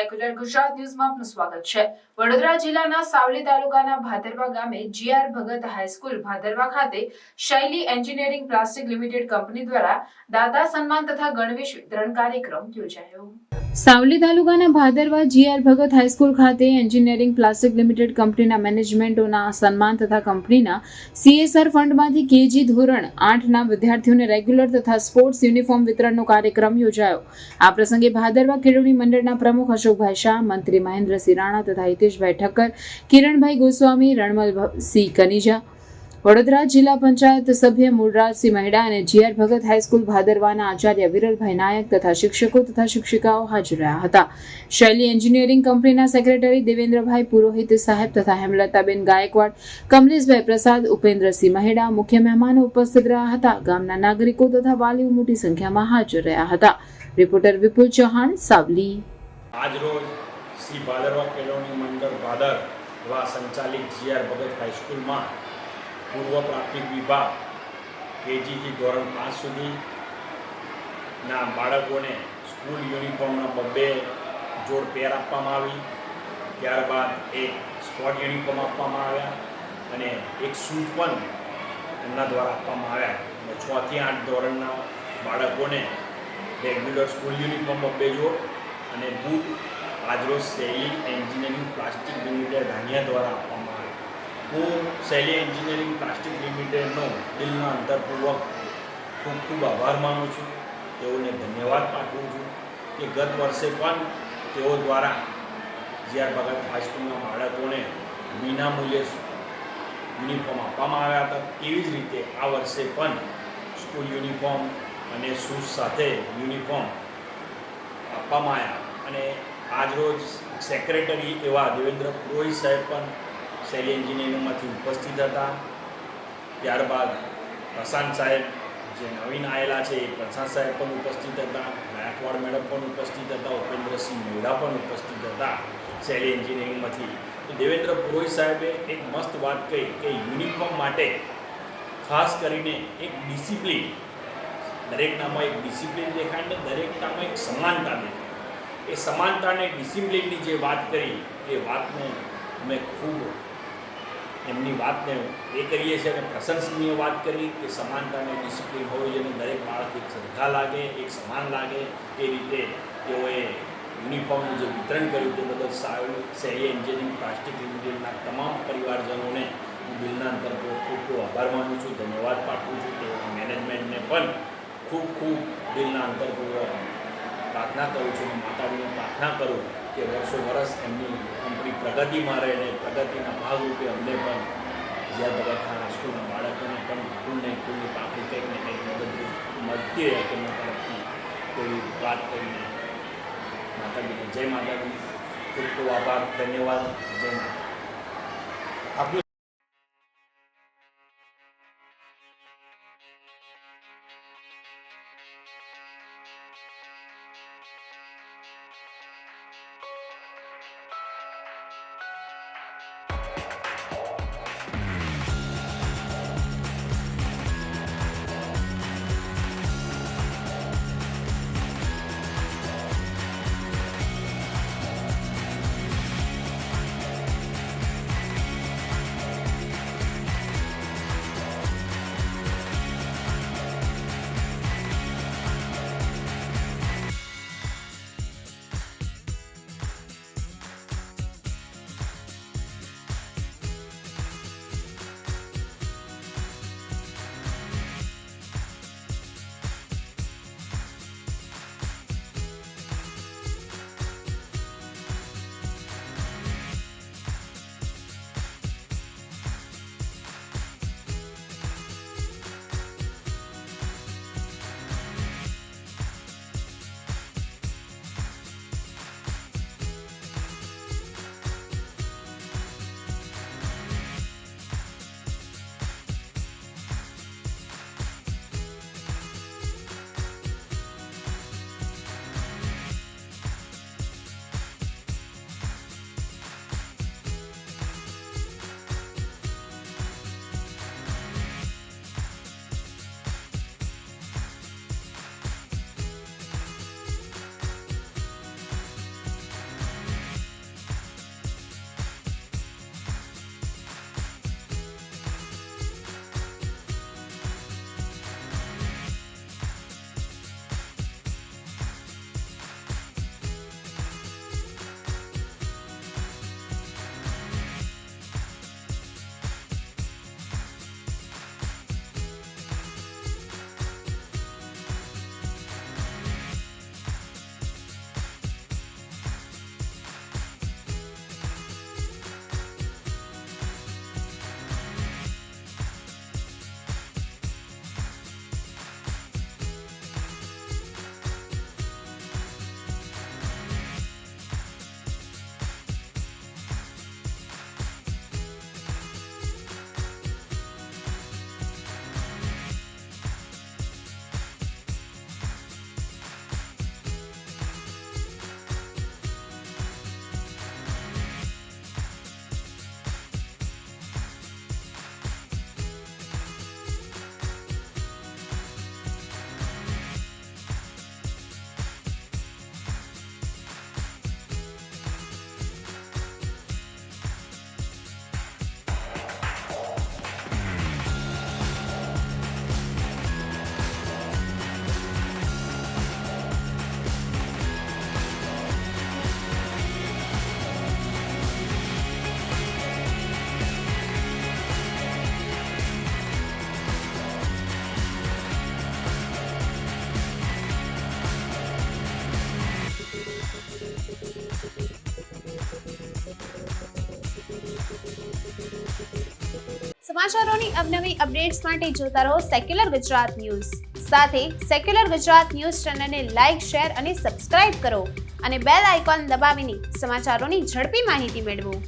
Secular Gujarat ન્યૂઝમાં આપનું સ્વાગત છે। વડોદરા જિલ્લાના સાવલી તાલુકાના ભાદરવા ગામે જીઆર ભગત હાઈસ્કૂલ ભાદરવા ખાતે શૈલી એન્જિનિયરિંગ પ્લાસ્ટિક લિમિટેડ કંપની દ્વારા દાતા સન્માન તથા ગણવેશ વિતરણ કાર્યક્રમ યોજાયો। સાવલી તાલુકાના ભાદરવા જીઆર ભગત હાઈસ્કૂલ ખાતે એન્જિનિયરિંગ પ્લાસ્ટિક લિમિટેડ કંપનીના મેનેજમેન્ટોના સન્માન તથા કંપનીના CSR ફંડમાંથી KG ધોરણ 8ના વિદ્યાર્થીઓને રેગ્યુલર તથા સ્પોર્ટ્સ યુનિફોર્મ વિતરણનો કાર્યક્રમ યોજાયો। આ પ્રસંગે ભાદરવા ખેડૂણી મંડળના પ્રમુખ અશોકભાઈ શાહ, મંત્રી મહેન્દ્રસિંહ રાણા તથા હિતેશભાઈ ઠક્કર, કિરણભાઈ ગોસ્વામી, રણમલસિંહ કનીજા, વડોદરા જિલ્લા પંચાયત સભ્ય મૂળરાજસિંહ મહેડા અને જીઆર ભગત હાઈસ્કૂલ ભાદરવાના આચાર્ય વિરલભાઈ નાયક તથા શિક્ષકો તથા શિક્ષિકાઓ હાજર રહ્યા હતા। શૈલી એન્જિનિયરિંગ કંપનીના સેક્રેટરી દેવેન્દ્રભાઈ પુરોહિત સાહેબ તથા હેમલતાબેન ગાયકવાડ, કમલેશભાઈ પ્રસાદ, ઉપેન્દ્રસિંહ મહેડા મુખ્ય મહેમાનો ઉપસ્થિત રહ્યા હતા। ગામના નાગરિકો તથા વાલીઓ મોટી સંખ્યામાં હાજર રહ્યા હતા। રિપોર્ટર વિપુલ ચૌહાણ, સાવલી। આજરોજ શ્રી ભાદરવા ખેડૂણી મંડળ ભાદરવા સંચાલિત જીઆર ભગત હાઈસ્કૂલમાં પૂર્વ પ્રાથમિક વિભાગ KG થી ધોરણ 5 સુધીના બાળકોને સ્કૂલ યુનિફોર્મના 2 જોડ પેર આપવામાં આવી। ત્યારબાદ એક સ્પોર્ટ યુનિફોર્મ આપવામાં આવ્યા અને એક શૂઝ પણ એમના દ્વારા આપવામાં આવ્યા। 6 થી 8 ધોરણના બાળકોને રેગ્યુલર સ્કૂલ યુનિફોર્મ 2 જોડ અને બૂટ આજરોજ શૈલી એન્જિનિયરિંગ પ્લાસ્ટિક લિમિટેડ ધાનિયા દ્વારા આપવામાં આવ્યા। હું શૈલી એન્જિનિયરિંગ પ્લાસ્ટિક લિમિટેડનો દિલના અંતરપૂર્વક ખૂબ ખૂબ આભાર માનું છું। તેઓને ધન્યવાદ પાઠવું છું કે ગત વર્ષે પણ તેઓ દ્વારા જીઆર ભગત હાઈસ્કૂલના બાળકોને વિનામૂલ્યે યુનિફોર્મ આપવામાં આવ્યા હતા। તેવી જ રીતે આ વર્ષે પણ સ્કૂલ યુનિફોર્મ અને શૂઝ સાથે યુનિફોર્મ આપવામાં આવ્યા અને આજરોજ સેક્રેટરી એવા દેવેન્દ્ર પુરોહિત સાહેબ પણ શૈલી એન્જિનિયરિંગમાંથી ઉપસ્થિત હતા। ત્યારબાદ પ્રશાંત સાહેબ જે નવીન આવેલા છે એ પ્રશાંત સાહેબ પણ ઉપસ્થિત હતા, ગાયકવાડ મેડમ પણ ઉપસ્થિત હતા, ઉપેન્દ્રસિંહ મહેડા પણ ઉપસ્થિત હતા શૈલી એન્જિનિયરિંગમાંથી। તો દેવેન્દ્ર પુરોહિત સાહેબે એક મસ્ત વાત કહી કે યુનિફોર્મ માટે ખાસ કરીને એક ડિસિપ્લિન, દરેકનામાં એક ડિસિપ્લિન દેખાય ને દરેકનામાં એક સમાનતા દેખાય। એ સમાનતા અને ડિસિપ્લિનની જે વાત કરી એ વાતને અમે ખૂબ એમની વાતને એ કરીએ છીએ અને પ્રશંસનીય વાત કરી કે સમાનતા અને ડિસિપ્લિન હોવી જોઈએ, દરેક બાળક એક સરખા લાગે, એક સમાન લાગે એ રીતે તેઓએ યુનિફોર્મનું જે વિતરણ કર્યું તે બદલ શૈલી એન્જિનિયરિંગ પ્લાસ્ટિક લિમિટેડના તમામ પરિવારજનોને હું દિલના અંતરપૂર્વક ખૂબ ખૂબ આભાર માનું છું, ધન્યવાદ પાઠવું છું। તેઓના મેનેજમેન્ટને પણ ખૂબ ખૂબ દિલના અંતરપૂર્વક પ્રાર્થના કરું છું અને માતાજીને પ્રાર્થના કરું કે વર્ષો વર્ષ એમની કંપની પ્રગતિમાં રહે અને પ્રગતિના ભાગરૂપે અમને પણ જીઆર ભગત હાઈસ્કૂલના બાળકોને પણ ફૂલને ફૂલની પાકડી કંઈક ને કંઈક મદદરૂપ મળતી રહે તેમના તરફથી કોઈ વાત કરીને માતાજીને જય માતાજી, ખૂબ ખૂબ આભાર, ધન્યવાદ, જય માતા। સમાચારોની અવનવી અપડેટ્સ માટે જોતા રહો સેક્યુલર ગુજરાત ન્યૂઝ. સાથે સેક્યુલર ગુજરાત ન્યૂઝ ચેનલને લાઇક, શેર અને સબસ્ક્રાઇબ કરો અને બેલ આઇકોન દબાવીને સમાચારોની ઝડપી માહિતી મેળવો.